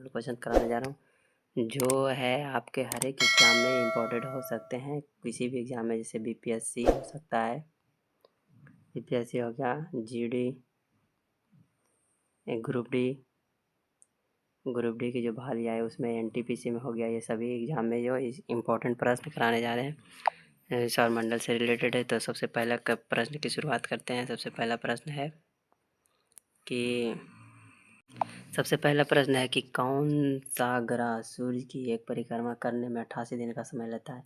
Question कराने जा रहा हूँ जो है आपके हर एक एग्ज़ाम में इम्पोर्टेंट हो सकते हैं। किसी भी एग्ज़ाम में जैसे बीपीएससी हो सकता है, बीपीएससी हो गया, जीडी, ग्रुप डी की जो बहाली आए उसमें एनटीपीसी में हो गया। ये सभी एग्ज़ाम में जो इम्पोर्टेंट प्रश्न कराने जा रहे हैं सौरमंडल से रिलेटेड है। तो सबसे पहला प्रश्न की शुरुआत करते हैं। सबसे पहला प्रश्न है कि कौन सा ग्रह सूर्य की एक परिक्रमा करने में 88 दिन का समय लेता है।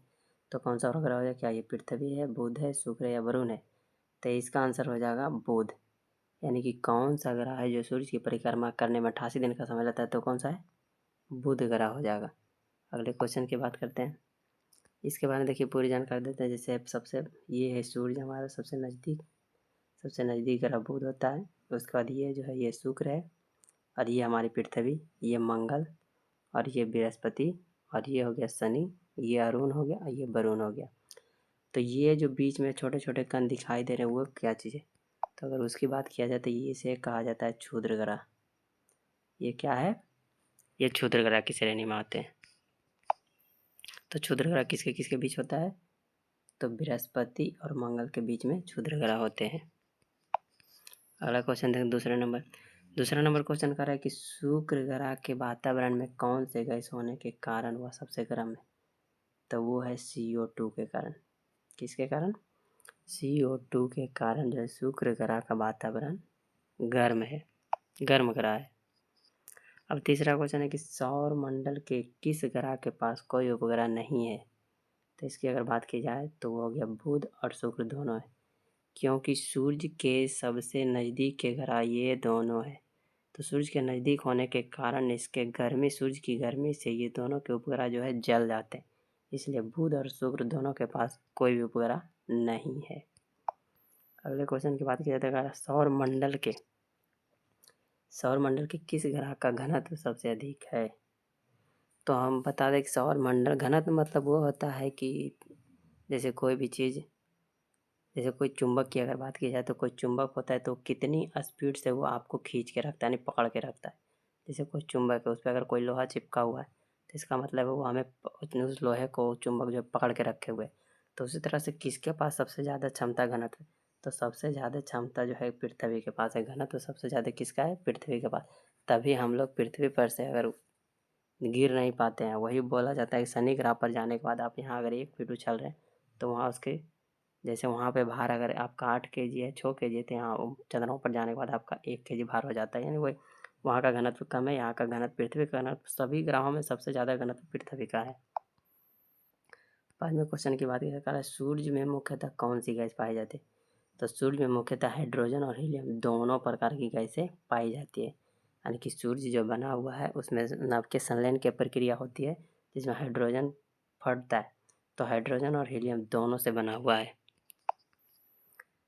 तो कौन सा ग्रह हो जाएगा? क्या ये पृथ्वी है, बुध है, शुक्र है या वरुण है? तो इसका आंसर हो जाएगा बुध। यानी कि कौन सा ग्रह है जो सूर्य की परिक्रमा करने में 88 दिन का समय लेता है, तो कौन सा है? बुध ग्रह हो जाएगा। अगले क्वेश्चन की बात करते हैं। इसके बारे में देखिए पूरी जानकारी देते हैं। जैसे सबसे ये है सूर्य हमारा सबसे नज़दीक ग्रह बुध होता है। उसके बाद ये जो है ये शुक्र है, और ये हमारी पृथ्वी, ये मंगल, और ये बृहस्पति, और ये हो गया शनि, ये अरुण हो गया, और ये वरुण हो गया। तो ये जो बीच में छोटे छोटे कण दिखाई दे रहे हैं वो क्या चीज़ है? तो अगर उसकी बात किया जाए तो ये इसे कहा जाता है क्षुद्र ग्रह। ये क्या है? ये क्षुद्र ग्रह की श्रेणी में आते हैं। तो क्षुद्र ग्रह किसके किसके बीच होता है? तो बृहस्पति और मंगल के बीच में क्षुद्र ग्रह होते हैं। अगला क्वेश्चन देखें। दूसरा नंबर क्वेश्चन कर रहा है कि शुक्र ग्रह के वातावरण में कौन से गैस होने के कारण वह सबसे गर्म है? तो वो है CO2 के कारण। किसके कारण? CO2 के कारण जो है शुक्र ग्रह का वातावरण गर्म ग्रह है। अब तीसरा क्वेश्चन है कि सौर मंडल के किस ग्रह के पास कोई उपग्रह नहीं है? तो इसकी अगर बात की जाए तो वो हो गया बुध और शुक्र दोनों है, क्योंकि सूर्य के सबसे नज़दीक के ग्रह ये दोनों है। तो सूर्य के नज़दीक होने के कारण इसके सूर्य की गर्मी से ये दोनों के उपग्रह जो है जल जाते हैं। इसलिए बुध और शुक्र दोनों के पास कोई भी उपग्रह नहीं है। अगले क्वेश्चन की बात की जाए तो सौर मंडल के किस ग्रह का घनत्व सबसे अधिक है? तो हम बता दें कि सौर मंडल घनत्व मतलब वो होता है कि जैसे कोई भी चीज़, जैसे कोई चुंबक की अगर बात की जाए तो कोई चुंबक होता है तो कितनी स्पीड से वो आपको खींच के रखता है, यानी पकड़ के रखता है। जैसे कोई चुंबक है, उस पर अगर कोई लोहा चिपका हुआ है तो इसका मतलब है वो हमें उस लोहे को चुंबक जो पकड़ के रखे हुए। तो उसी तरह से किसके पास सबसे ज़्यादा क्षमता घनत्व? तो सबसे ज़्यादा क्षमता जो है पृथ्वी के पास है। घनत्व सबसे ज़्यादा किसका है? पृथ्वी के पास। तभी हम लोग पृथ्वी पर से अगर गिर नहीं पाते हैं। वही बोला जाता है कि शनि ग्रह पर जाने के बाद आप यहाँ अगर 1 फीट उछल रहे हैं तो वहाँ उसके जैसे वहाँ पे भार अगर आपका 8 केजी है, 6 केजी है, तो यहाँ चंद्रमा पर जाने के बाद आपका 1 केजी भार हो जाता है। यानी वही वहाँ का घनत्व कम है, यहाँ का घनत्व, पृथ्वी का घनत्व, सभी ग्रहों में सबसे ज़्यादा घनत्व पृथ्वी का है। 5वें क्वेश्चन की बात करें, सूर्य में मुख्यतः कौन सी गैस पाई जाती है? तो सूर्य में मुख्यतः हाइड्रोजन और हीलियम दोनों प्रकार की गैसें पाई जाती है। यानी कि सूर्य जो बना हुआ है उसमें नभ के संलयन की प्रक्रिया होती है जिसमें हाइड्रोजन फटता है। तो हाइड्रोजन और हीलियम दोनों से बना हुआ है।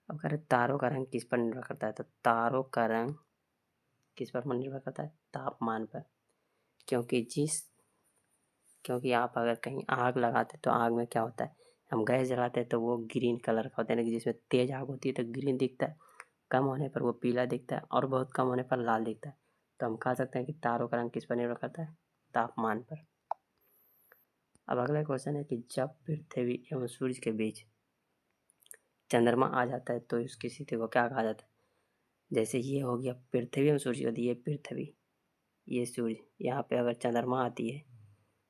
अब करें तारों का रंग किस पर निर्भर करता है? तो तारों का रंग किस पर निर्भर करता है? तापमान पर। क्योंकि आप अगर कहीं आग लगाते तो आग में क्या होता है, हम गैस जलाते हैं तो वो ग्रीन कलर का होता है, जिसमें तेज आग होती है तो ग्रीन दिखता है, कम होने पर वो पीला दिखता है, और बहुत कम होने पर लाल दिखता है। तो हम कह सकते हैं कि तारों का रंग किस पर निर्भर करता है? तापमान पर। अब अगला क्वेश्चन है कि जब पृथ्वी एवं सूर्य के बीच चंद्रमा आ जाता है तो उसकी स्थिति को क्या कहा जाता है? जैसे ये हो गया पृथ्वी एवं सूर्य, ये पृथ्वी, ये सूर्य, यहाँ पे अगर चंद्रमा आती है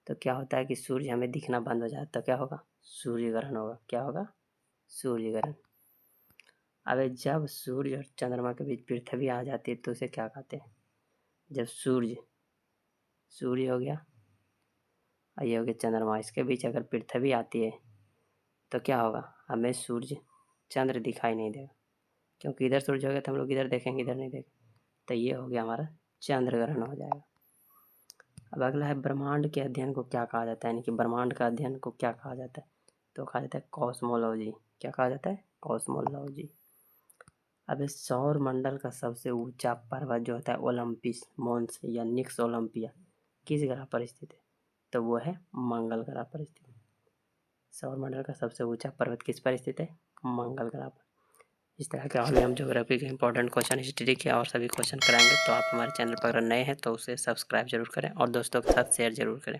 तो क्या होता है कि सूर्य हमें दिखना बंद हो जाता है। तो क्या होगा? सूर्य ग्रहण होगा। क्या होगा? सूर्य ग्रहण। अब जब सूर्य और चंद्रमा के बीच पृथ्वी आ जाती है तो उसे क्या कहते हैं? जब सूर्य हो गया और ये हो गया चंद्रमा, इसके बीच अगर पृथ्वी आती है तो क्या होगा? हमें सूर्य चंद्र दिखाई नहीं देगा, क्योंकि इधर सूर्य हो गया तो हम लोग इधर देखेंगे, इधर नहीं देखेंगे। तो ये हो गया हमारा चंद्र ग्रहण हो जाएगा। अब अगला है ब्रह्मांड के अध्ययन को क्या कहा जाता है? यानी कि ब्रह्मांड का अध्ययन को क्या कहा जाता है? तो कहा जाता है कॉस्मोलॉजी। क्या कहा जाता है? कॉस्मोलॉजी। अब इस सौर मंडल का सबसे ऊंचा पर्वत जो होता है ओलंपिस मॉन्स या निक्स ओलंपिया किस ग्रह पर स्थित है? तो वो है मंगल ग्रह पर स्थित है। सौर मंडल का सबसे ऊंचा पर्वत किस पर स्थित है? मंगल ग्रह पर। इस तरह के और भी हम ज्योग्राफी के इंपॉर्टेंट क्वेश्चन, हिस्ट्री के और सभी क्वेश्चन कराएंगे। तो आप हमारे चैनल पर अगर नए हैं तो उसे सब्सक्राइब जरूर करें और दोस्तों के साथ शेयर जरूर करें।